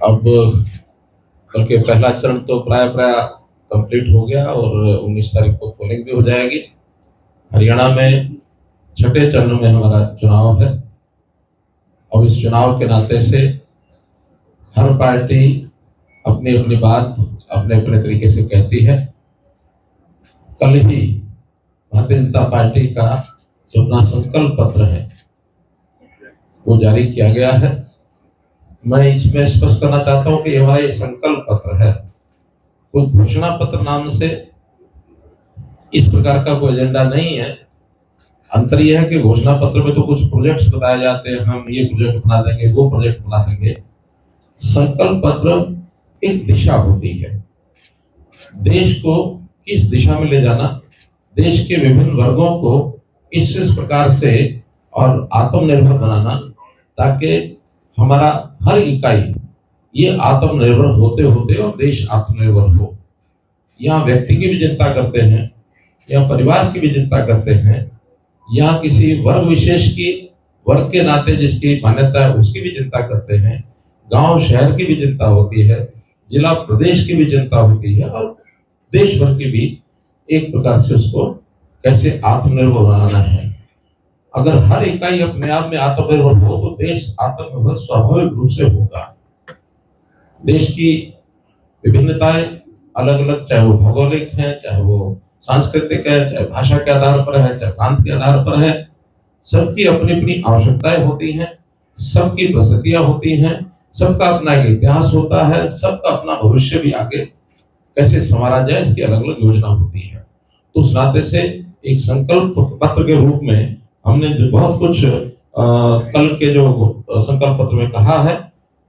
अब बल्कि पहला चरण तो प्राय प्राय कंप्लीट हो गया और 19 तारीख को पोलिंग भी हो जाएगी। हरियाणा में छठे चरण में हमारा चुनाव है। अब इस चुनाव के नाते से हर पार्टी अपनी अपनी बात अपने अपने तरीके से कहती है। कल ही भारतीय जनता पार्टी का जो अपना संकल्प पत्र है वो जारी किया गया है। मैं इसमें स्पष्ट करना चाहता हूं कि हमारा ये संकल्प पत्र है, कोई घोषणा पत्र नाम से इस प्रकार का कोई एजेंडा नहीं है। अंतर यह है कि घोषणा पत्र में तो कुछ प्रोजेक्ट्स बताए जाते हैं, हम ये प्रोजेक्ट बना देंगे, वो प्रोजेक्ट बना देंगे। संकल्प पत्र एक दिशा होती है, देश को किस दिशा में ले जाना, देश के विभिन्न वर्गों को किस प्रकार से और आत्मनिर्भर बनाना, ताकि हमारा हर इकाई ये आत्मनिर्भर होते होते और देश आत्मनिर्भर हो। यहाँ व्यक्ति की भी चिंता करते हैं, या परिवार की भी चिंता करते हैं, यहाँ किसी वर्ग विशेष की वर्ग के नाते जिसकी मान्यता है उसकी भी चिंता करते हैं, गांव शहर की भी चिंता होती है, जिला प्रदेश की भी चिंता होती है, और देश भर की भी एक प्रकार से उसको कैसे आत्मनिर्भर बनाना है। अगर हर इकाई अपने आप में आत्मनिर्भर हो तो देश आत्मनिर्भर स्वाभाविक रूप से होगा। देश की विभिन्नताएं अलग अलग, चाहे वो भौगोलिक है, चाहे वो सांस्कृतिक है, चाहे भाषा के आधार पर है, चाहे प्रांत के आधार पर है, सबकी अपनी अपनी आवश्यकताएं होती हैं, सबकी परिस्थितियां होती हैं, सबका अपना एक इतिहास होता है, सबका अपना भविष्य भी आगे कैसे संवारा जाए इसकी अलग अलग योजना होती है। तो उस नाते से एक संकल्प पत्र के रूप में हमने जो बहुत कुछ कल के जो संकल्प पत्र में कहा है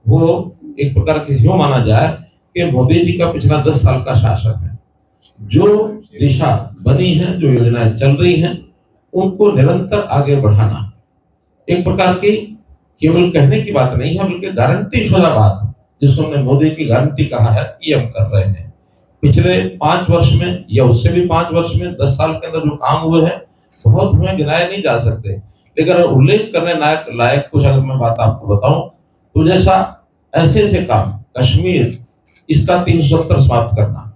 वो एक प्रकार की यूं माना जाए कि मोदी जी का पिछला 10 साल का शासन है। जो दिशा बनी है, जो योजनाएं चल रही हैं, उनको निरंतर आगे बढ़ाना एक प्रकार की केवल कहने की बात नहीं है, बल्कि गारंटी शुदा बात, जिसको हमने मोदी की गारंटी कहा है, ये हम कर रहे हैं। पिछले 5 वर्ष में या उससे भी 5 वर्ष में 10 साल के अंदर जो काम हुए हैं बहुत हमें गिनाए नहीं जा सकते, लेकिन अगर उल्लेख करने लायक कुछ अगर मैं बात आपको बताऊं तो जैसा ऐसे ऐसे काम, कश्मीर इसका 370 समाप्त करना,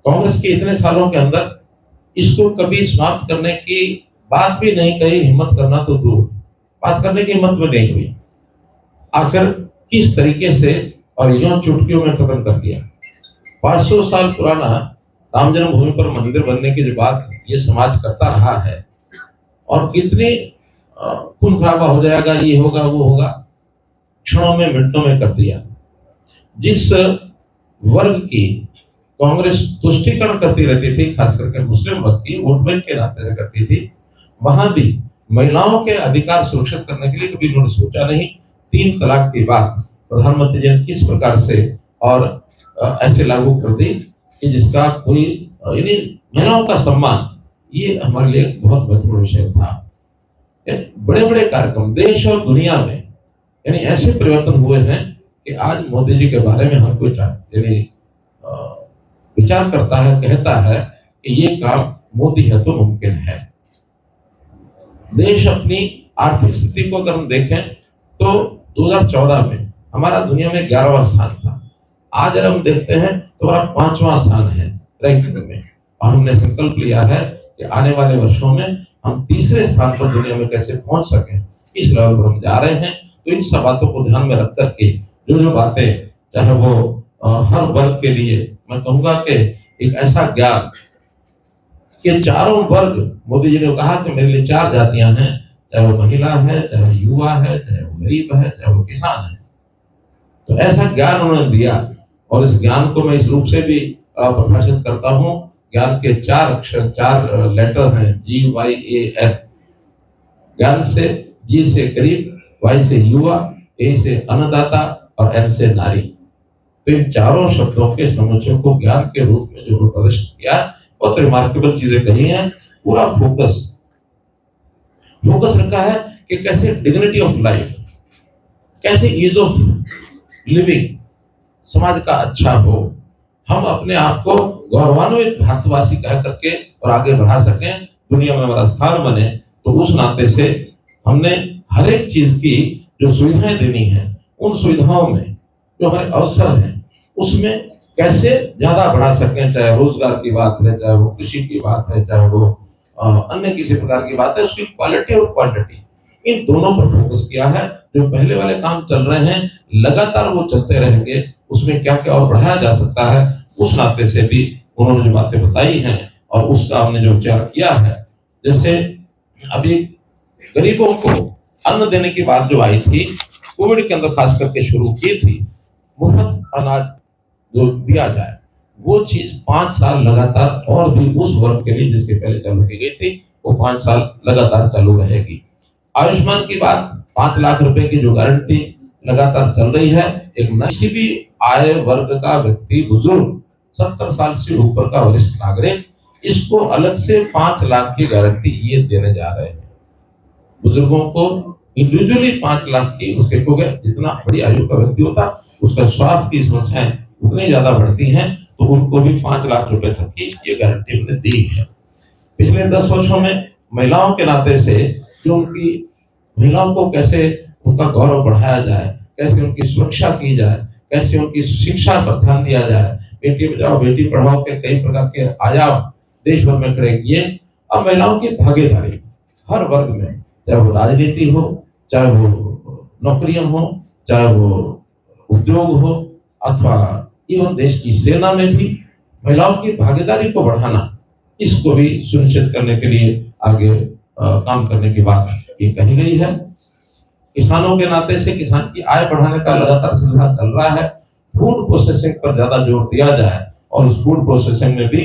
कांग्रेस के इतने सालों के अंदर इसको कभी समाप्त करने की बात भी नहीं कही, हिम्मत करना तो दूर, बात करने की हिम्मत भी नहीं हुई। आखिर किस तरीके से और यूं चुटकियों में खत्म कर दिया। 500 साल पुराना राम जन्मभूमि पर मंदिर बनने की जो बात ये समाज करता रहा है, और कितनी खून खराबा हो जाएगा, ये होगा वो होगा, क्षणों में मिनटों में कर दिया। जिस वर्ग की कांग्रेस तुष्टीकरण करती रहती थी, खास करके मुस्लिम वर्ग की वोट बैंक के नाते से करती थी, वहां भी महिलाओं के अधिकार सुरक्षित करने के लिए कभी उन्होंने सोचा नहीं। 3 तलाक की बात प्रधानमंत्री जी ने किस प्रकार से और ऐसे लागू कर दी कि जिसका कोई यानी महिलाओं का सम्मान, ये हमारे लिए बहुत महत्वपूर्ण विषय था। बड़े बड़े कार्यक्रम देश और दुनिया में यानी ऐसे परिवर्तन हुए हैं कि आज मोदी जी के बारे में हर कोई यानी विचार करता है, कहता है कि ये काम मोदी है तो मुमकिन है। देश अपनी आर्थिक स्थिति को अगर हम देखें तो 2014 में हमारा दुनिया में 11वां स्थान था, आज अगर हम देखते हैं तो हमारा 5वां स्थान है रैंकिंग में, और हमने संकल्प लिया है कि आने वाले वर्षों में हम तीसरे स्थान पर दुनिया में कैसे पहुंच सकें, इस लेवल पर हम जा रहे हैं। तो इन सब बातों को ध्यान में रख करके जो जो बातें, चाहे वो हर वर्ग के लिए मैं कहूंगा कि एक ऐसा ज्ञान कि चारों वर्ग, मोदी जी ने कहा कि मेरे लिए 4 जातियां हैं, चाहे वो महिला है, चाहे वो युवा है, चाहे वो गरीब है, चाहे वो किसान है। तो ऐसा ज्ञान उन्होंने दिया, और इस ज्ञान को मैं इस रूप से भी प्रकाशित करता हूँ। ज्ञान के 4 अक्षर, 4 लेटर हैं, GYAN। ज्ञान से जी से गरीब, Y से युवा, A से अन्नदाता और N से नारी। तो इन चारों शब्दों के समुच्चय को ज्ञान के रूप में जो प्रदर्शित किया, बहुत रिमार्केबल चीजें कही हैं। पूरा फोकस रखा है कि कैसे डिग्निटी ऑफ लाइफ, कैसे ईज ऑफ लिविंग समाज का अच्छा हो, हम अपने आप को गौरवान्वित भारतवासी कह करके और आगे बढ़ा सकें, दुनिया में हमारा स्थान बने। तो उस नाते से हमने हर एक चीज की जो सुविधाएं देनी है, उन सुविधाओं में जो हमारे अवसर हैं उसमें कैसे ज्यादा बढ़ा सकें, चाहे रोजगार की बात है, चाहे वो कृषि की बात है, चाहे वो अन्य किसी प्रकार की बात है, उसकी क्वालिटी और क्वांटिटी इन दोनों पर फोकस किया है। जो पहले वाले काम चल रहे हैं लगातार वो चलते रहेंगे, उसमें क्या क्या और बढ़ाया जा सकता है उस नाते से भी उन्होंने जो बातें बताई हैं और उसका हमने जो विचार किया है। जैसे अभी गरीबों को अन्न देने की बात जो आई थी, कोविड के अंदर खास करके शुरू की थी, मुफ्त अनाज जो दिया जाए, वो चीज 5 साल लगातार और भी उस वर्ग के लिए जिसके पहले चालू की गई थी वो 5 साल लगातार चालू रहेगी। आयुष्मान की बात, 5 लाख रुपए की जो गारंटी लगातार चल रही है, एक किसी भी आय वर्ग का व्यक्ति, बुजुर्ग, 70 साल से ऊपर का वरिष्ठ नागरिक, इसको अलग से 5 लाख की गारंटी ये देने जा रहे हैं। बुजुर्गों को इंडिविजुअली 5 लाख की, उसके क्योंकि जितना बड़ी आयु का व्यक्ति होता उसका स्वास्थ्य की समस्याएं उतनी ज्यादा बढ़ती हैं, तो उनको भी 5 लाख रुपए तक की ये गारंटी हमने दी है। पिछले 10 वर्षों में महिलाओं के नाते से जो उनकी महिलाओं को कैसे उनका गौरव बढ़ाया जाए, कैसे उनकी सुरक्षा की जाए, कैसे उनकी शिक्षा पर ध्यान दिया जाए, बेटी बचाओ बेटी पढ़ाओ के कई प्रकार के आयाम देश भर में खड़े किए। अब महिलाओं की भागीदारी हर वर्ग में, चाहे वो राजनीति हो, चाहे वो नौकरियां हो, चाहे वो उद्योग हो, अथवा एवं देश की सेना में भी महिलाओं की भागीदारी को बढ़ाना, इसको भी सुनिश्चित करने के लिए आगे काम करने की बात ये कही गई है। किसानों के नाते से किसान की आय बढ़ाने का लगातार सिलसिला चल रहा है। फूड प्रोसेसिंग पर ज्यादा जोर दिया जाए और उस फूड प्रोसेसिंग में भी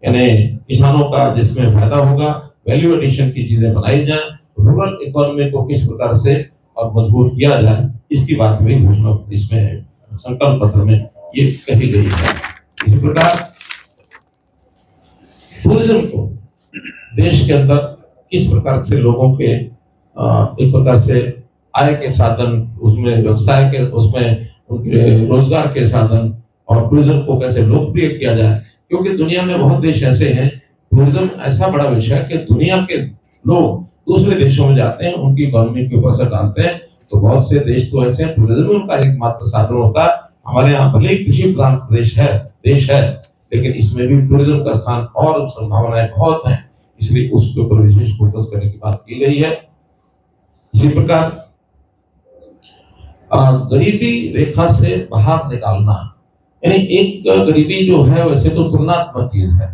यानी किसानों का जिसमें फायदा होगा, वैल्यू एडिशन की चीजें बनाई जाए, रूरल इकोनॉमी को किस प्रकार से और मजबूत किया जाए, इसकी बात भी घोषणा इसमें संकल्प पत्र में ये कही गई है। इसी प्रकार टूरिज्म को देश के अंदर किस प्रकार से लोगों के एक प्रकार से आय के साधन, उसमें व्यवसाय के, उसमें उनके रोजगार के साधन, और टूरिज्म को कैसे लोकप्रिय किया जाए, क्योंकि दुनिया में बहुत देश ऐसे हैं, टूरिज्म ऐसा बड़ा विषय है कि दुनिया के लोग दूसरे देशों में जाते हैं, उनकी इकोनॉमी के ऊपर असर डालते हैं। तो बहुत से देश तो ऐसे हैं टूरिज्म उनका एकमात्र साधन होता है। हमारे यहाँ भले ही कृषि प्रधान देश है, लेकिन इसमें भी टूरिज्म का स्थान और संभावनाएं बहुत हैं, इसलिए उसके ऊपर विशेष फोकस करने की बात की गई है। इसी प्रकार गरीबी रेखा से बाहर निकालना, यानी एक गरीबी जो है वैसे तो तुलनात्मक चीज है,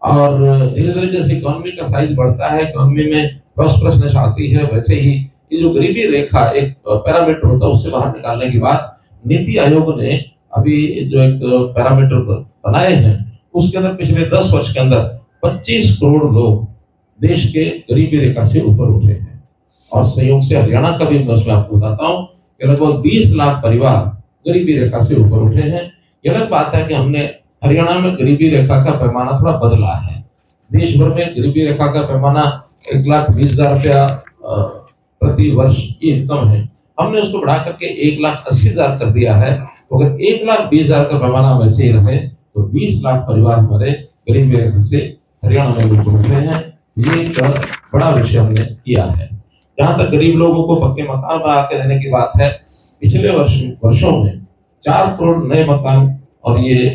और धीरे धीरे जैसे इकोनॉमी का साइज बढ़ता है, इकोनॉमी में प्रॉस्परसनेस आती है, वैसे ही ये जो गरीबी रेखा एक पैरामीटर होता है उससे बाहर निकालने की बात नीति आयोग ने अभी जो एक पैरामीटर बनाए हैं, उसके अंदर पिछले 10 वर्ष के अंदर 25 करोड़ लोग देश के गरीबी रेखा से ऊपर उठे हैं। और संयोग से हरियाणा का भी मैं आपको बताता हूँ कि लगभग 20 लाख परिवार गरीबी रेखा से ऊपर उठे हैं। यह अलग बात है कि हमने हरियाणा में गरीबी रेखा का पैमाना थोड़ा बदला है। देश भर में गरीबी रेखा का पैमाना 1,20,000 रुपया प्रति वर्ष की इनकम है, हमने उसको बढ़ा करके 1,80,000 कर दिया है। तो अगर 1,20,000 का पैमाना वैसे ही रहे तो 20 लाख परिवार हमारे गरीबी रेखा से हरियाणा में ऊपर उठे हैं। ये एक बड़ा विषय हमने किया है। जहाँ तक गरीब लोगों को पक्के मकान बना के देने की बात है, पिछले वर्षों में 4 करोड़ नए मकान और ये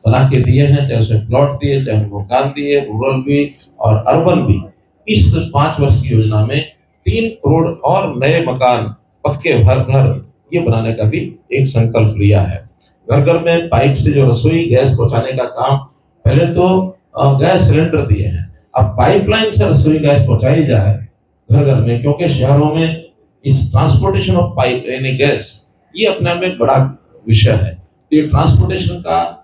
बना के दिए हैं, चाहे उसमें प्लॉट दिए, चाहे मकान दिए, रूरल भी और अर्बन भी। इस 5 वर्ष की योजना में 3 करोड़ और नए मकान, पक्के घर ये बनाने का भी एक संकल्प लिया है। घर घर में पाइप से जो रसोई गैस पहुंचाने का काम, पहले तो गैस सिलेंडर दिए हैं, अब पाइपलाइन से रसोई गैस पहुंचाई जाए घर घर में, क्योंकि शहरों में इस ट्रांसपोर्टेशन ऑफ पाइप यानी गैस ये अपने आप में एक बड़ा विषय है। तो ये ट्रांसपोर्टेशन का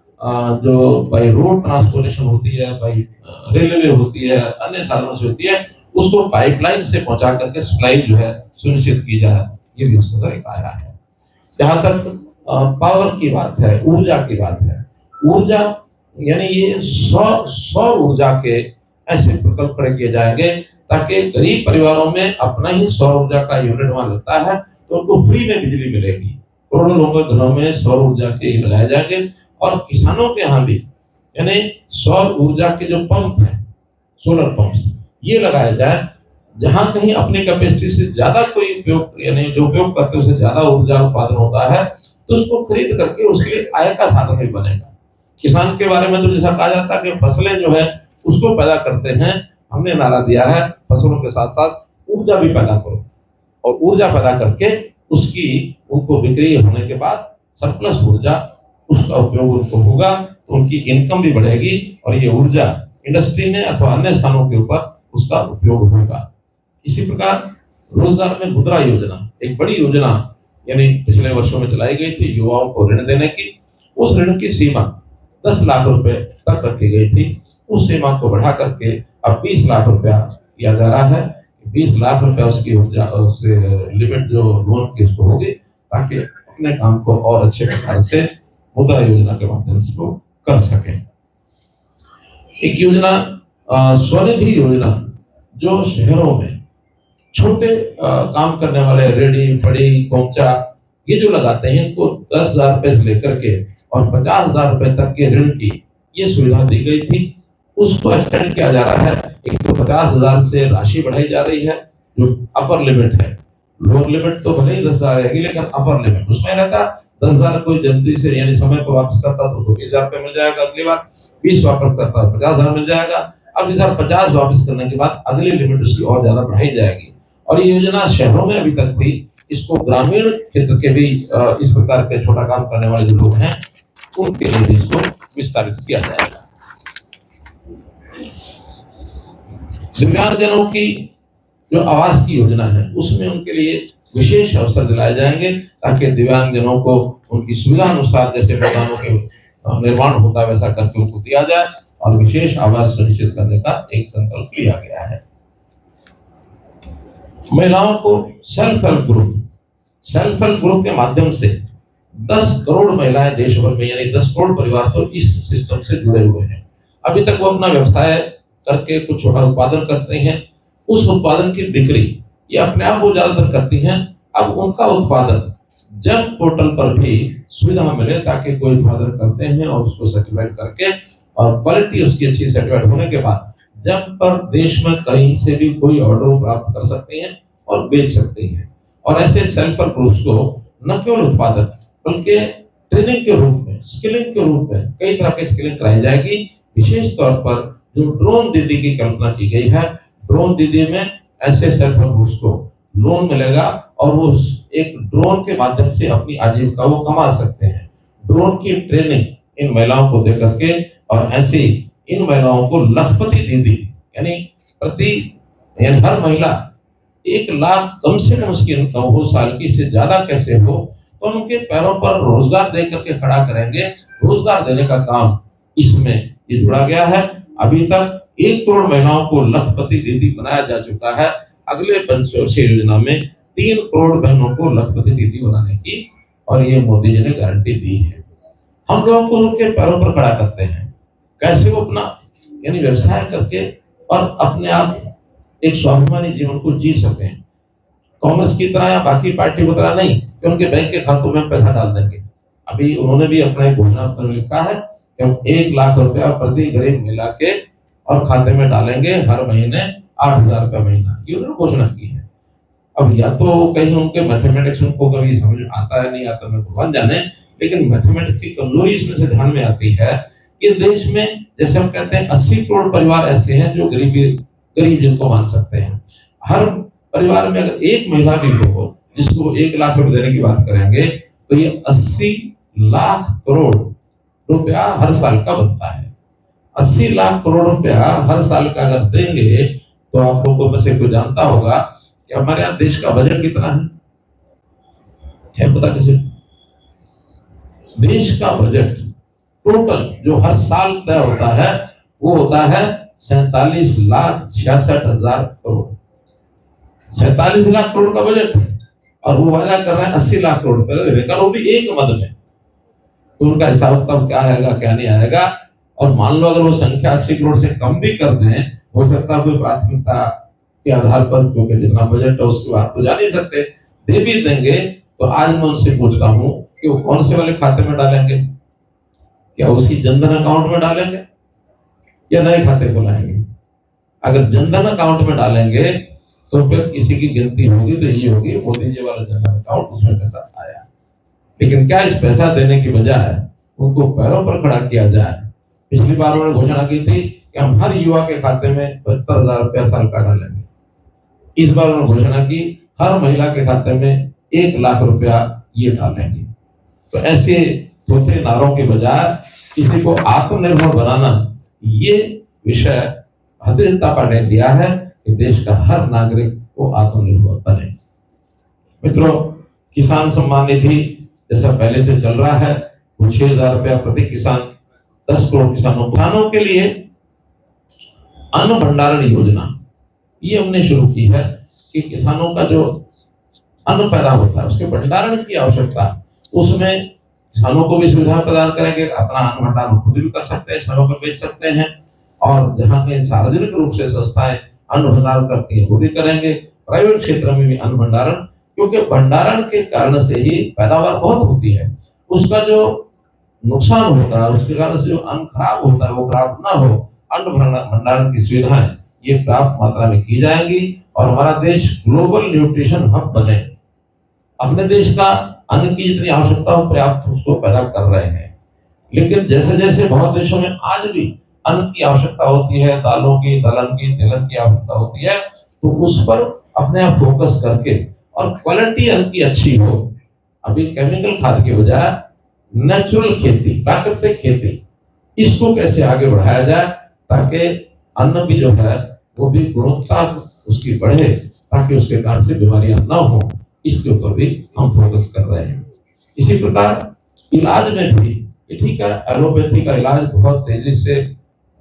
जो बाई रोड ट्रांसपोर्टेशन होती है, बाई रेलवे होती है, अन्य साधनों से होती है, उसको पाइपलाइन से पहुंचा करके सप्लाई जो है सुनिश्चित की जाए, ये भी उसका एक आया है। जहां तक पावर की बात है, ऊर्जा की बात है, ऊर्जा यानी ये सौर ऊर्जा के ऐसे प्रकल्प खड़े किए जाएंगे ताकि गरीब परिवारों में अपना ही सौर ऊर्जा का यूनिट वहां लगता है तो उनको फ्री में बिजली मिलेगी। करोड़ों लोगों के घरों में सौर ऊर्जा के लगाए जाएंगे। और किसानों के यहाँ भी यानी सौर ऊर्जा के जो पंप है, सोलर पंप्स, ये लगाया जाए। जहां कहीं अपनी कैपेसिटी से ज्यादा कोई उपयोग यानी जो उपयोग करते हैं उससे ज्यादा ऊर्जा उत्पादन होता है, तो उसको खरीद करके उसके लिए आय का साधन भी बनेगा। किसान के बारे में तो जैसा कहा जाता है कि फसलें जो है उसको पैदा करते हैं, हमने नारा दिया है फसलों के साथ साथ ऊर्जा भी पैदा करो, और ऊर्जा पैदा करके उसकी उनको बिक्री होने के बाद सरप्लस ऊर्जा उसका उपयोग उनको होगा, तो उनकी इनकम भी बढ़ेगी और ये ऊर्जा इंडस्ट्री में अथवा अन्य स्थानों के ऊपर उसका उपयोग होगा। इसी प्रकार रोजगार में मुद्रा योजना एक बड़ी योजना यानी पिछले वर्षों में चलाई गई थी युवाओं को ऋण देने की। उस ऋण की सीमा 10 लाख रुपए तक रखी गई थी, उस सीमा को बढ़ा करके अब 20 लाख रुपया किया जा रहा है। 20 लाख रुपया उसकी लिमिट जो लोन की उसको होगी, ताकि अपने काम को और अच्छे प्रकार से मुद्रा योजना के माध्यम से वो कर सके। एक योजना स्वनिधि योजना, जो शहरों में छोटे काम करने वाले रेडी फड़ी कोमचा ये जो लगाते हैं, इनको 10,000 रुपए से लेकर के और 50,000 रुपए तक के ऋण की ये सुविधा दी गई थी। उसको एक्सटेंड किया जा रहा है। एक तो 50,000 से राशि बढ़ाई जा रही है, जो अपर लिमिट है। लोअर लिमिट तो भले ही 10,000 रहेगी, लेकिन अपर लिमिट उसमें रहता 10,000 कोई जल्दी से यानी समय पर वापस करता तो 20,000 रुपये मिल जाएगा, अगली बार 20 वापस करता तो 50,000 मिल जाएगा। अब इस 50 वापस करने के बाद अगली लिमिट उसकी और ज्यादा बढ़ाई जाएगी। और ये योजना शहरों में अभी तक थी, इसको ग्रामीण क्षेत्र के भी इस प्रकार के छोटा काम करने वाले जो लोग हैं उनके लिए इसको विस्तारित किया जाएगा। दिव्यांगजनों की जो आवास की योजना है उसमें उनके लिए विशेष अवसर दिलाए जाएंगे, ताकि दिव्यांगजनों को उनकी सुविधा अनुसार जैसे मकानों के निर्माण होता है वैसा करके उनको दिया जाए और विशेष आवास सुनिश्चित करने का एक संकल्प लिया गया है। महिलाओं को सेल्फ हेल्प ग्रुप के माध्यम से 10 करोड़ महिलाएं देश भर में यानी 10 करोड़ परिवार तो इस सिस्टम से जुड़े हुए हैं। अभी तक वो अपना व्यवसाय करके कुछ छोटा उत्पादन करते हैं, उस उत्पादन की बिक्री ये अपने आप वो ज्यादातर करती हैं। अब उनका उत्पादन जब पोर्टल पर भी सुविधा मिले, ताकि कोई उत्पादन करते हैं और उसको सर्टिफाइड करके और क्वालिटी उसकी अच्छी सर्टिफाइड होने के बाद जब पर देश में कहीं से भी कोई ऑर्डर प्राप्त कर सकते हैं और बेच सकते हैं। और ऐसे सेल्फ हेल्प ग्रुप्स को न केवल उत्पादन बल्कि ट्रेनिंग के रूप में, स्किलिंग के रूप में कई तरह की स्किलिंग कराई जाएगी। विशेष तौर पर जो ड्रोन दीदी की कल्पना की गई है, ड्रोन दीदी में ऐसे सेल्फ हेल्प ग्रुप्स को लोन मिलेगा और वो एक ड्रोन के माध्यम से अपनी आजीविका वो कमा सकते हैं। ड्रोन की ट्रेनिंग इन महिलाओं को दे करके और ऐसे इन महिलाओं को लखपति दीदी यानी हर महिला 1 लाख कम से कम उसकी इनकम हो साल की, से ज्यादा कैसे हो, तो उनके पैरों पर रोजगार दे करके खड़ा करेंगे। रोजगार देने का काम इसमें ये जुड़ा गया है। अभी तक 1 करोड़ महिलाओं को लखपति दीदी बनाया जा चुका है। अगले पंचवर्षीय योजना में 3 करोड़ बहनों को लखपति दीदी बनाने की और ये मोदी जी ने गारंटी दी है। हम लोगों को उनके पैरों पर खड़ा करते हैं, कैसे वो अपना यानी व्यवसाय करके और अपने आप एक स्वाभिमानी जीवन को जी सकें। कांग्रेस की तरह या बाकी पार्टी की तरह नहीं कि उनके बैंक के खातों में पैसा डाल देंगे। अभी उन्होंने भी अपना एक घोषणा पत्र लिखा है कि हम 1 लाख रुपया प्रति गरीब मिला के और खाते में डालेंगे हर महीने 8,000 रुपया महीना, ये उन्होंने घोषणा की है। अब या तो कहीं उनके मैथमेटिक्स उनको कभी समझ आता है नहीं आता, मैं भगवान जाने, लेकिन मैथमेटिक्स की कमजोरी इसमें से ध्यान में आती है कि देश में जैसे हम कहते हैं 80 करोड़ परिवार ऐसे हैं जो गरीब जिनको मान सकते हैं। हर परिवार में अगर एक महिला भी हो जिसको 1 लाख रुपए देने की बात करेंगे तो ये 80 लाख करोड़ रुपया हर साल का बनता है। 80 लाख करोड़ रुपया हर साल का अगर देंगे तो आप लोगों में से कोई जानता होगा कि हमारे यहाँ देश का बजट कितना है पता किसी? देश का बजट टोटल जो हर साल तय होता है वो होता है 47,66,000 करोड़। 47 लाख करोड़ का बजट और वो वादा कर रहे हैं 80 लाख करोड़ रुपए देने का, वो भी एक मद में। तो उनका हिसाब किताब क्या आएगा क्या नहीं आएगा। और मान लो अगर वो संख्या 80 करोड़ से कम भी कर दें, हो सकता है कोई प्राथमिकता के आधार पर, क्योंकि जितना बजट है उसकी बात तो जा नहीं सकते, दे भी देंगे तो आज मैं उनसे पूछता हूँ कि वो कौन से वाले खाते में डालेंगे? क्या उसी जनधन अकाउंट में डालेंगे या नए खाते खोलाएंगे? अगर जनधन अकाउंट में डालेंगे तो फिर किसी की गिनती होगी तो ये होगी मोदी जी वाला जनधन अकाउंट, उसमें पैसा आया। लेकिन क्या इस पैसा देने की बजाय उनको पैरों पर खड़ा किया जाए। पिछली बार उन्होंने घोषणा की थी कि हम हर युवा के खाते में 72,000 रुपया साल का डालेंगे। इस बार उन्होंने घोषणा की हर महिला के खाते में 1 लाख रुपया ये डालेंगे। तो ऐसे चौथे नारों के बजाय किसी को आत्मनिर्भर बनाना, ये विषय भारतीय जनता पार्टी ने लिया है कि देश का हर नागरिक को आत्मनिर्भर बने। मित्रों, किसान सम्मान निधि जैसा पहले से चल रहा है, वो 6,000 रुपया प्रति किसान, 10 करोड़ किसानों के लिए अन्न भंडारण योजना ये हमने शुरू की है कि किसानों का जो अन्न पैदा होता है उसके भंडारण की आवश्यकता, उसमें किसानों को भी सुविधा प्रदान करेंगे, अपना अन्न भंडारण खुद भी कर सकते हैं, शहरों पर बेच सकते हैं, और जहाँ कहीं सार्वजनिक रूप से संस्थाएं अन्न भंडारण करती है वो भी करेंगे, प्राइवेट क्षेत्र में भी अन्न भंडारण, क्योंकि भंडारण के कारण से ही पैदावार बहुत होती है। उसका जो नुकसान होता है, उसके कारण से जो अन्न खराब होता है वो खराब ना हो, अन्न भंडारण की सुविधाएं ये पर्याप्त मात्रा में की जाएंगी और हमारा देश ग्लोबल न्यूट्रिशन हब बने। अपने देश का अन्न की जितनी आवश्यकता हो पर्याप्त उसको पैदा कर रहे हैं, लेकिन जैसे जैसे बहुत देशों में आज भी अन्न की आवश्यकता होती है, दालों की, दलहन की, तिलहन की आवश्यकता होती है, तो उस पर अपने आप फोकस करके और क्वालिटी अन्न की अच्छी हो। अभी केमिकल खाद के बजाय नेचुरल खेती, प्राकृतिक खेती, इसको कैसे आगे बढ़ाया जाए ताकि अन्न भी जो है वो भी गुणवत्ता उसकी बढ़े, ताकि उसके कारण से बीमारियां ना हो, इसके ऊपर भी हम फोकस कर रहे हैं। इसी प्रकार इलाज में भी ठीक है, एलोपैथी का इलाज बहुत तेजी से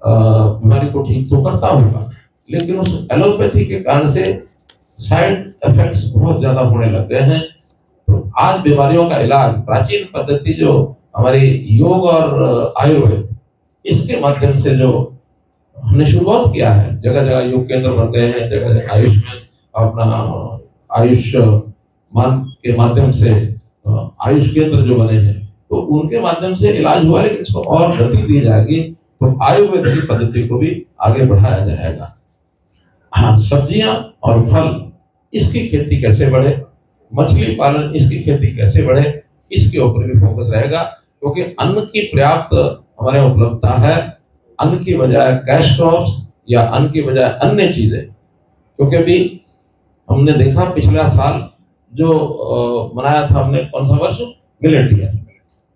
बीमारी को ठीक तो करता होगा, लेकिन उस एलोपैथी के कारण से साइड इफेक्ट्स बहुत ज्यादा होने लग गए हैं। तो आज बीमारियों का इलाज प्राचीन पद्धति जो हमारी योग और आयुर्वेद, इसके माध्यम से जो हमने शुरुआत किया है, जगह जगह योग केंद्र बन गए हैं, जगह जगह आयुष में अपना आयुष मान के माध्यम से आयुष केंद्र जो बने हैं, तो उनके माध्यम से इलाज हुआ है, लेकिन इसको और गति दी जाएगी तो आयुर्वेद की पद्धति को भी आगे बढ़ाया जाएगा। हाँ, सब्जियां और फल इसकी खेती कैसे बढ़े, मछली पालन इसकी खेती कैसे बढ़े, इसके ऊपर भी फोकस रहेगा, क्योंकि अन्न की पर्याप्त हमारे उपलब्धता है। अन्न की बजाय कैश क्रॉप्स या अन्न की बजाय अन्य चीजें, क्योंकि अभी हमने देखा पिछला साल जो मनाया था हमने, कौन सा वर्ष, मिलेट ईयर,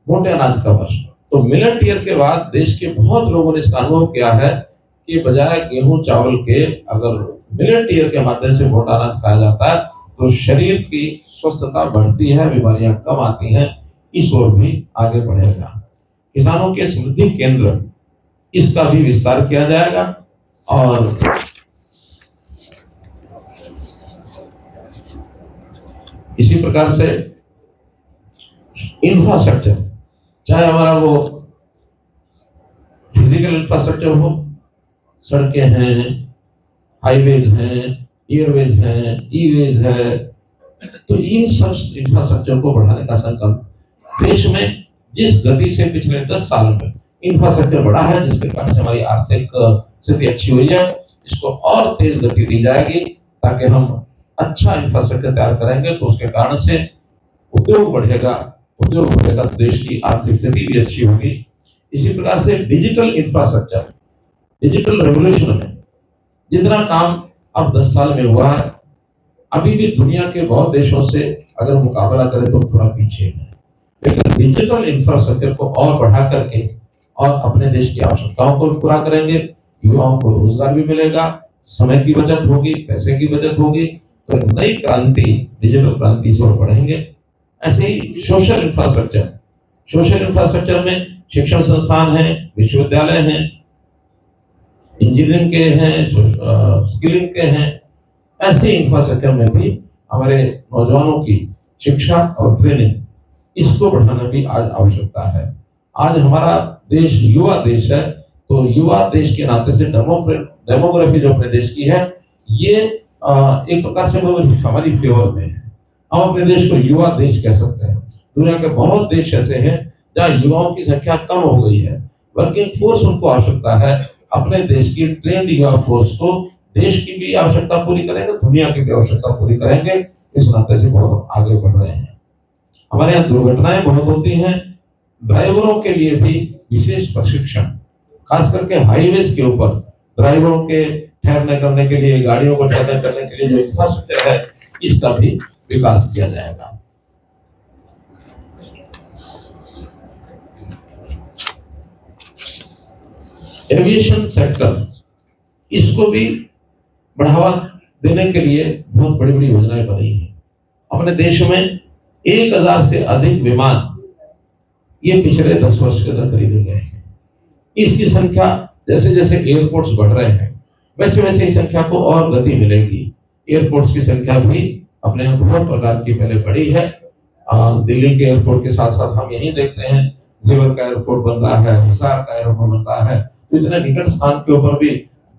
मोटे अनाज का वर्ष। तो मिलेट ईयर के बाद देश के बहुत लोगों ने इसका अनुभव किया है कि बजाय गेहूं चावल के अगर मिलेट ईयर के माध्यम से मोटा अनाज खाया जाता है तो शरीर की स्वस्थता बढ़ती है, बीमारियां कम आती हैं, इस ओर भी आगे बढ़ेगा। किसानों के समृद्धि केंद्र इसका भी विस्तार किया जाएगा और इसी प्रकार से इंफ्रास्ट्रक्चर, चाहे हमारा वो फिजिकल इंफ्रास्ट्रक्चर हो, सड़कें हैं, हाईवेज हैं, एयरवेज हैं, ईवेज है, तो इन सब इंफ्रास्ट्रक्चर को बढ़ाने का संकल्प देश में जिस गति से पिछले 10 साल में इंफ्रास्ट्रक्चर बढ़ा है, जिसके कारण से हमारी आर्थिक स्थिति अच्छी हुई है, इसको और तेज गति दी जाएगी ताकि हम अच्छा इंफ्रास्ट्रक्चर तैयार करेंगे तो उसके कारण से उद्योग बढ़ेगा तो देश की आर्थिक स्थिति भी अच्छी होगी। इसी प्रकार से डिजिटल इंफ्रास्ट्रक्चर, डिजिटल रेवोल्यूशन में जितना काम अब 10 साल में हुआ है, अभी भी दुनिया के बहुत देशों से अगर मुकाबला करें तो थोड़ा पीछे है, लेकिन डिजिटल इंफ्रास्ट्रक्चर को और बढ़ा करके और अपने देश की आवश्यकताओं को पूरा करेंगे, युवाओं को रोजगार भी मिलेगा, समय की बचत होगी, पैसे की बचत होगी, तो नई क्रांति, डिजिटल क्रांति से बढ़ेंगे। ऐसे ही सोशल इंफ्रास्ट्रक्चर में शिक्षण संस्थान हैं, विश्वविद्यालय हैं, इंजीनियरिंग के हैं, स्किलिंग के हैं, ऐसे इंफ्रास्ट्रक्चर में भी हमारे नौजवानों की शिक्षा और ट्रेनिंग, इसको बढ़ाना भी आज आवश्यकता है। आज हमारा देश युवा देश है, तो युवा देश के नाते से डेमोग्राफी जो अपने देश की है, ये एक प्रकार से हमारी फेवर में है। हम अपने देश को युवा देश कह सकते हैं। दुनिया के बहुत देश ऐसे हैं जहाँ युवाओं की संख्या कम हो गई है, वर्किंग फोर्स उनको आवश्यकता है। अपने देश की ट्रेंड युवा फोर्स को देश की भी आवश्यकता पूरी करेंगे, दुनिया की भी आवश्यकता पूरी करेंगे, इस नाते से बहुत आगे बढ़ रहे हैं। हमारे यहाँ दुर्घटनाएं बहुत होती हैं। ड्राइवरों के लिए भी विशेष प्रशिक्षण, खास करके हाईवेज के ऊपर ड्राइवरों के ठहरने करने के लिए, गाड़ियों को ठहरने करने के लिए जो इंफ्रास्ट्रक्चर है, इसका भी विकास किया जाएगा। एविएशन सेक्टर, इसको भी बढ़ावा देने के लिए बहुत बड़ी बड़ी योजनाएं बनी हैं। अपने देश में 1000 से अधिक विमान ये पिछले 10 वर्ष के अंदर खरीदे गए हैं। इसकी संख्या जैसे जैसे एयरपोर्ट्स बढ़ रहे हैं, वैसे वैसे इस संख्या को और गति मिलेगी। एयरपोर्ट्स की संख्या भी अपने यहाँ बहुत प्रकार की पहले बढ़ी है। दिल्ली के एयरपोर्ट के साथ साथ हम यही देखते हैं, जेवर का एयरपोर्ट बन रहा है, हिसार का एयरपोर्ट बन रहा है। तो इतने निकट स्थान के ऊपर भी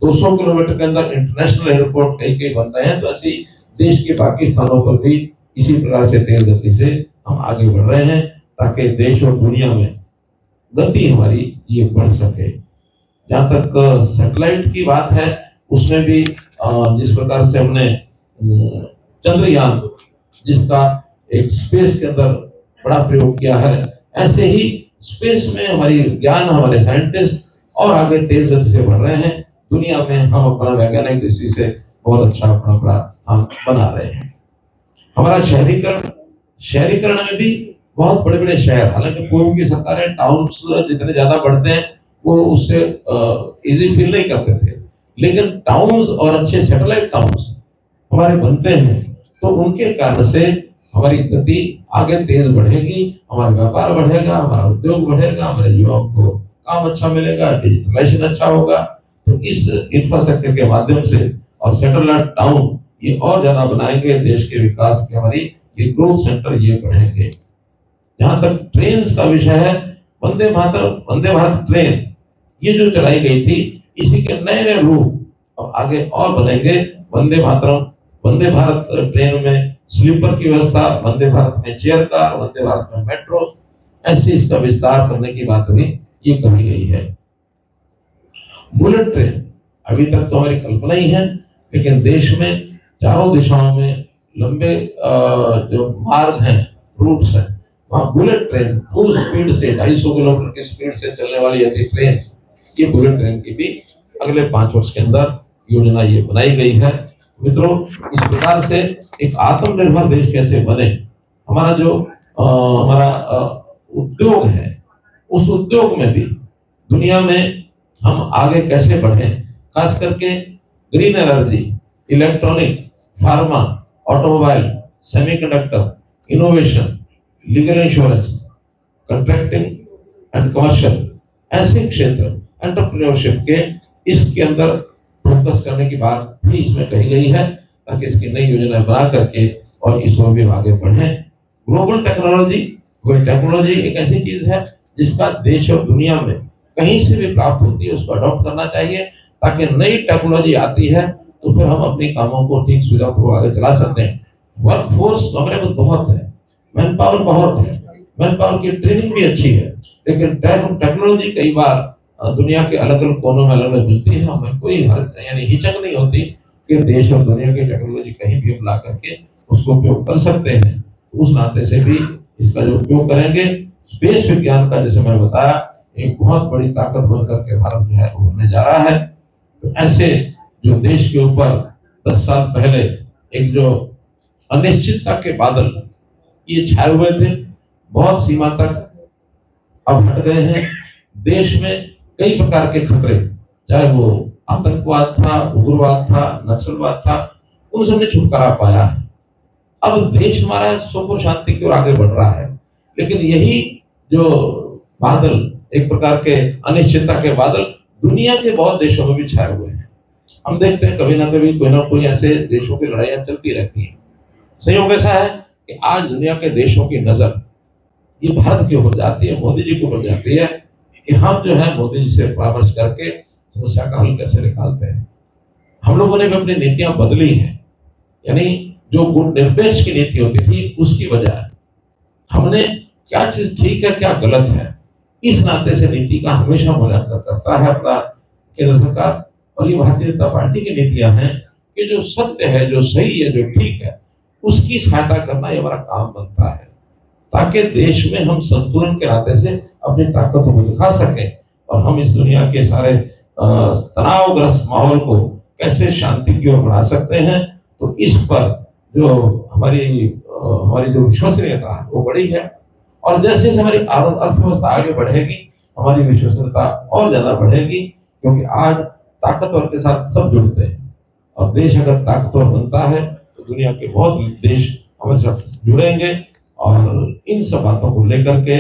200 किलोमीटर के अंदर इंटरनेशनल एयरपोर्ट कई कई बन रहे हैं। तो ऐसी देश के बाकी स्थानों पर भी इसी प्रकार से तेज गति से हम आगे बढ़ रहे हैं, ताकि देश और दुनिया में गति हमारी ये बढ़ सके। जहाँ तक सैटेलाइट की बात है, उसमें भी जिस प्रकार से हमने चंद्रयान, जिसका एक स्पेस के अंदर बड़ा प्रयोग किया है, ऐसे ही स्पेस में हमारी ज्ञान, हमारे साइंटिस्ट और आगे तेज गति से बढ़ रहे हैं। दुनिया में हम अपना वैज्ञानिक दृष्टि से बहुत अच्छा अपना बड़ा स्थान बना रहे हैं। हमारा शहरीकरण में भी बहुत बड़े बड़े शहर, हालांकि पूर्व की सरकारें टाउन्स जितने ज्यादा बढ़ते हैं वो उससे इजी फील नहीं करते थे, लेकिन टाउन्स और अच्छे सैटेलाइट टाउन्स हमारे बनते हैं, तो उनके कारण से हमारी गति आगे तेज बढ़ेगी, हमारा व्यापार बढ़ेगा, हमारा उद्योग बढ़ेगा, हमारे युवाओं को काम अच्छा मिलेगा, डिजिटलाइजेशन अच्छा होगा। तो इस इंफ्रास्ट्रक्चर के माध्यम से और सैटेलाइट टाउन ये और ज्यादा बनाएंगे, देश के विकास के हमारी ये ग्रोथ सेंटर ये बढ़ेंगे। जहां तक ट्रेन का विषय है, वंदे भारत ट्रेन ये जो चलाई गई थी, इसी के नए नए रूप अब आगे और बनेंगे। वंदे भारत ट्रेन में स्लीपर की व्यवस्था, वंदे भारत में चेयर कार, वंदे भारत में मेट्रो, ऐसे इसका विस्तार करने की बात भी ये कही गई है। बुलेट ट्रेन अभी तक तो हमारी कल्पना ही है, लेकिन देश में चारों दिशाओं में लंबे जो मार्ग हैं, रूट्स हैं, वहाँ बुलेट ट्रेन फुल स्पीड से 250 किलोमीटर की स्पीड से चलने वाली ऐसी ट्रेन, ये बुलेट ट्रेन की भी अगले 5 वर्ष के अंदर योजना ये बनाई गई है। मित्रों, इस प्रकार से एक आत्मनिर्भर देश कैसे बने, हमारा जो उद्योग है, उस उद्योग में भी दुनिया में हम आगे कैसे बढ़ें, खास करके green energy, electronic, pharma, automobile, semiconductor, innovation, legal insurance, contracting and commercial, ऐसे क्षेत्र एंटरप्रेन्योरशिप के इसके अंदर फोकस करने की बात भी इसमें कही गई है, ताकि इसकी नई योजना बना करके और इस ओर भी आगे बढ़ें। ग्लोबल टेक्नोलॉजी एक ऐसी चीज है जिसका देश और दुनिया में कहीं से भी प्राप्त होती है, उसको अडॉप्ट करना चाहिए, ताकि नई टेक्नोलॉजी आती है तो फिर हम अपने कामों को ठीक सुविधापूर्वक आगे चला सकते हैं। वर्क फोर्स हमारे पास बहुत है, मैन पावर बहुत है, मैन पावर की ट्रेनिंग भी अच्छी है, लेकिन टेक्नोलॉजी कई बार दुनिया के अलग अलग कोनों में अलग अलग मिलती है। हमें कोई यानी हिचक नहीं होती कि देश और दुनिया की टेक्नोलॉजी कहीं भी हम ला करके उसको उपयोग कर सकते हैं। उस नाते से भी इसका जो उपयोग करेंगे, स्पेस विज्ञान का जैसे मैंने बताया एक बहुत बड़ी ताकत बनकर के भारत जो है उभरने जा रहा है। तो ऐसे जो देश के ऊपर 10 साल पहले एक जो अनिश्चितता के बादल ये छाए हुए थे, बहुत सीमा तक अब हट गए हैं। देश में कई प्रकार के खतरे, चाहे वो आतंकवाद था, उग्रवाद था, नक्सलवाद था, उनसे हमने छुटकारा पाया है। अब देश हमारा सुख और शांति की ओर आगे बढ़ रहा है, लेकिन यही जो बादल, एक प्रकार के अनिश्चितता के बादल दुनिया के बहुत देशों में भी छाए हुए हैं। हम देखते हैं कभी ना कभी कोई ना कोई ऐसे देशों की लड़ाइयां चलती रहती हैं। संयोग ऐसा है कि आज दुनिया के देशों की नजर ये भारत के ऊपर जाती है, मोदी जी के ऊपर जाती है कि हम जो है मोदी जी से परामर्श करके समस्या का हल कैसे निकालते हैं। हम लोगों ने भी अपनी नीतियां बदली हैं, यानी जो गुणनिरपेक्ष की नीति होती थी उसकी बजाय हमने क्या चीज ठीक है क्या गलत है, इस नाते से नीति का हमेशा मूल्यांकन करता है अपना केंद्र सरकार। और ये भारतीय जनता पार्टी की नीतियां हैं कि जो सत्य है, जो सही है, जो ठीक है, उसकी सहायता करना ये हमारा काम बनता है। ताकि देश में हम संतुलन के नाते से अपनी ताकतों को दिखा सकें और हम इस दुनिया के सारे तनावग्रस्त माहौल को कैसे शांति की ओर बढ़ा सकते हैं। तो इस पर जो हमारी जो विश्वसनीयता है वो बड़ी है, और जैसे जैसे हमारी अर्थव्यवस्था आगे बढ़ेगी हमारी विश्वसनीयता और ज्यादा बढ़ेगी, क्योंकि आज ताकतवर के साथ सब जुड़ते हैं और देश अगर ताकतवर बनता है तो दुनिया के बहुत देश हमारे साथ जुड़ेंगे। और इन सब बातों को लेकर के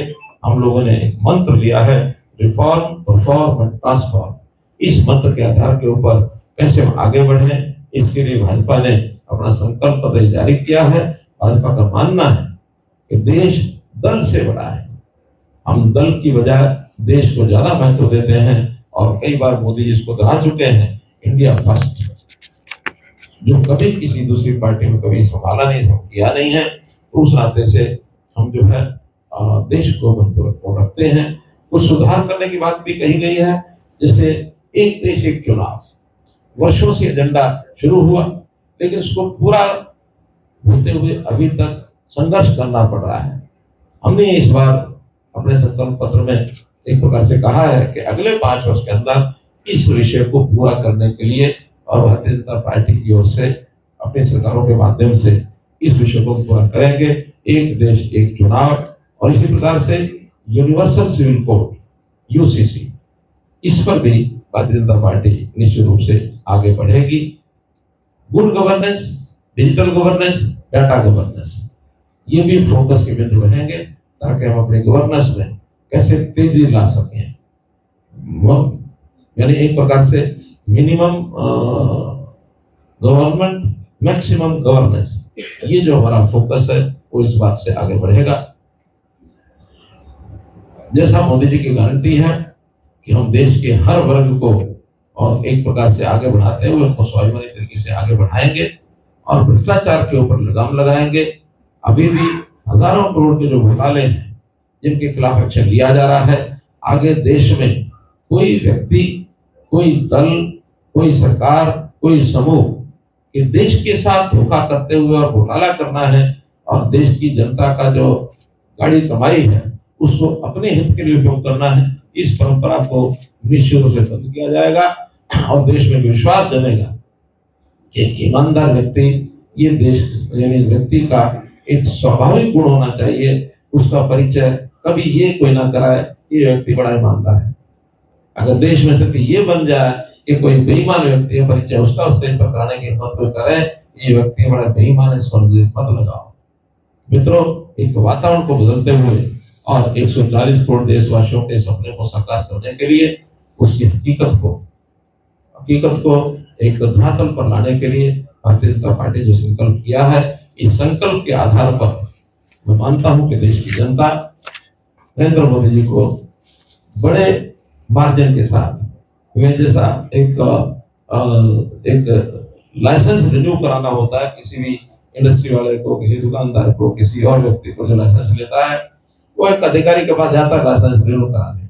हम लोगों ने एक मंत्र लिया है, रिफॉर्म, परफॉर्म एंड ट्रांसफॉर्म। इस मंत्र के आधार के ऊपर कैसे हम आगे बढ़े, इसके लिए भाजपा ने अपना संकल्प पत्र जारी किया है। भाजपा का मानना है कि देश दल से बड़ा है, हम दल की बजाय देश को ज्यादा महत्व देते हैं और कई बार मोदी जी इसको दोहरा चुके हैं, इंडिया फर्स्ट, जो कभी किसी दूसरी पार्टी में कभी संभाला नहीं, किया नहीं है। उस नाते से हम जो है देश को महत्वपूर्ण रखते हैं। कुछ सुधार करने की बात भी कही गई है, जैसे एक देश एक चुनाव, वर्षों से एजेंडा शुरू हुआ लेकिन उसको पूरा होते हुए अभी तक संघर्ष करना पड़ रहा है। हमने इस बार अपने संकल्प पत्र में एक प्रकार से कहा है कि अगले 5 वर्ष के अंदर इस विषय को पूरा करने के लिए और भारतीय जनता पार्टी की ओर से अपनी सरकारों के माध्यम से इस विषय को पूरा करेंगे। एक देश एक चुनाव, और इसी प्रकार से यूनिवर्सल सिविल कोड यूसीसी, इस पर भी भारतीय जनता पार्टी निश्चित रूप से आगे बढ़ेगी। Good governance, digital governance, data governance, ये भी फोकस के बिंदु रहेंगे ताकि हम अपने गवर्नेंस में कैसे तेजी ला सकें। यानी एक प्रकार से मिनिमम गवर्नमेंट, मैक्सिमम गवर्नेंस, ये जो हमारा फोकस है वो इस बात से आगे बढ़ेगा। जैसा मोदी जी की गारंटी है कि हम देश के हर वर्ग को और एक प्रकार से आगे बढ़ाते हुए उनको स्वाभिमानी तरीके से आगे बढ़ाएंगे और भ्रष्टाचार के ऊपर लगाम लगाएंगे। अभी भी हजारों करोड़ के जो घोटाले हैं जिनके खिलाफ एक्शन लिया जा रहा है, आगे देश में कोई व्यक्ति, कोई दल, कोई सरकार, कोई समूह कि देश के साथ धोखा करते हुए और घोटाला करना है और देश की जनता का जो गाड़ी कमाई है उसको अपने हित के लिए उपयोग करना है, इस परंपरा को निश्चित रूप से बंद किया जाएगा और देश में विश्वास जमेगा कि ईमानदार व्यक्ति, ये देश यानी व्यक्ति का एक स्वाभाविक गुण होना चाहिए, उसका परिचय कभी ये कोई ना कराए ये व्यक्ति बड़ा ईमानदार है। अगर देश में सिर्फ ये बन जाए कि कोई बेईमान व्यक्ति है, परिचय उसका उससे पकड़ाने की हिम्मत कोई करे, ये व्यक्ति बड़ा बेईमान है, इस पर मत लगाओ। मित्रों, एक वातावरण को बदलते हुए और 140 करोड़ देशवासियों के सपने को साकार करने के लिए उसकी हकीकत को एक धरातल पर लाने के लिए भारतीय जनता पार्टी जो संकल्प किया है, इस संकल्प के आधार पर मैं मानता हूं कि देश की जनता नरेंद्र मोदी जी को बड़े मार्जिन के साथ, वे जैसा एक लाइसेंस रिन्यू कराना होता है किसी भी इंडस्ट्री वाले को, किसी दुकानदार को, किसी और व्यक्ति को जो लाइसेंस लेता है, वो एक अधिकारी के पास जाता है लाइसेंस रिन्यू कराने।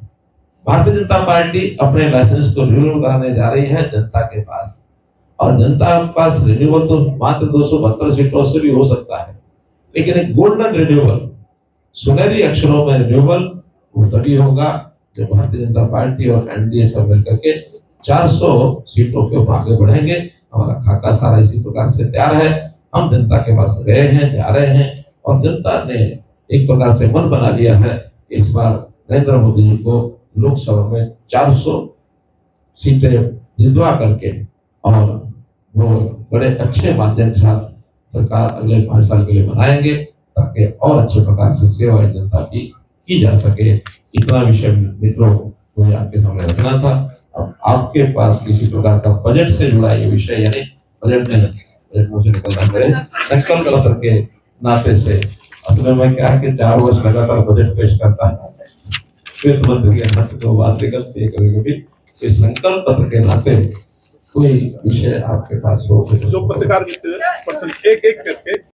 भारतीय जनता पार्टी अपने लाइसेंस को रिन्यू कराने जा रही है जनता के पास, और जनता के पास रिन्यूअल तो मात्र 272 सीटों से भी हो सकता है, लेकिन एक गोल्डन रिन्यूअल, सुनहरी अक्षरों में रिन्यूअल वो तभी होगा जब भारतीय जनता पार्टी और एनडीए सब मिलकर के 400 सीटों के ऊपर आगे बढ़ेंगे। हमारा खाका सारा इसी प्रकार से तैयार है। हम जनता के पास गए हैं, जा रहे हैं, और जनता ने एक प्रकार से मन बना लिया है इस बार नरेंद्र मोदी जी को लोकसभा में 400 सीटें जितवा करके और वो बड़े अच्छे माध्यम के साथ सरकार अगले 5 साल के लिए बनाएंगे ताकि और अच्छे प्रकार से सेवा जनता की जा सके। इतना विषय मित्रों मुझे आपके सामने रखना था। अब आपके पास किसी प्रकार का बजट से जुड़ा ये विषय, यानी बजट नहीं, बजट मुझे निकलना पड़े, संकल्प पत्र के नाते से असल में क्या है कि 4 वर्ष लगातार बजट पेश करता है, फिर मंत्री के नाते तो बात निकलती है कभी-कभी, इस संकल्प पत्र के नाते कोई विषय आपके पास हो जो पत्रकार मित्र एक एक करके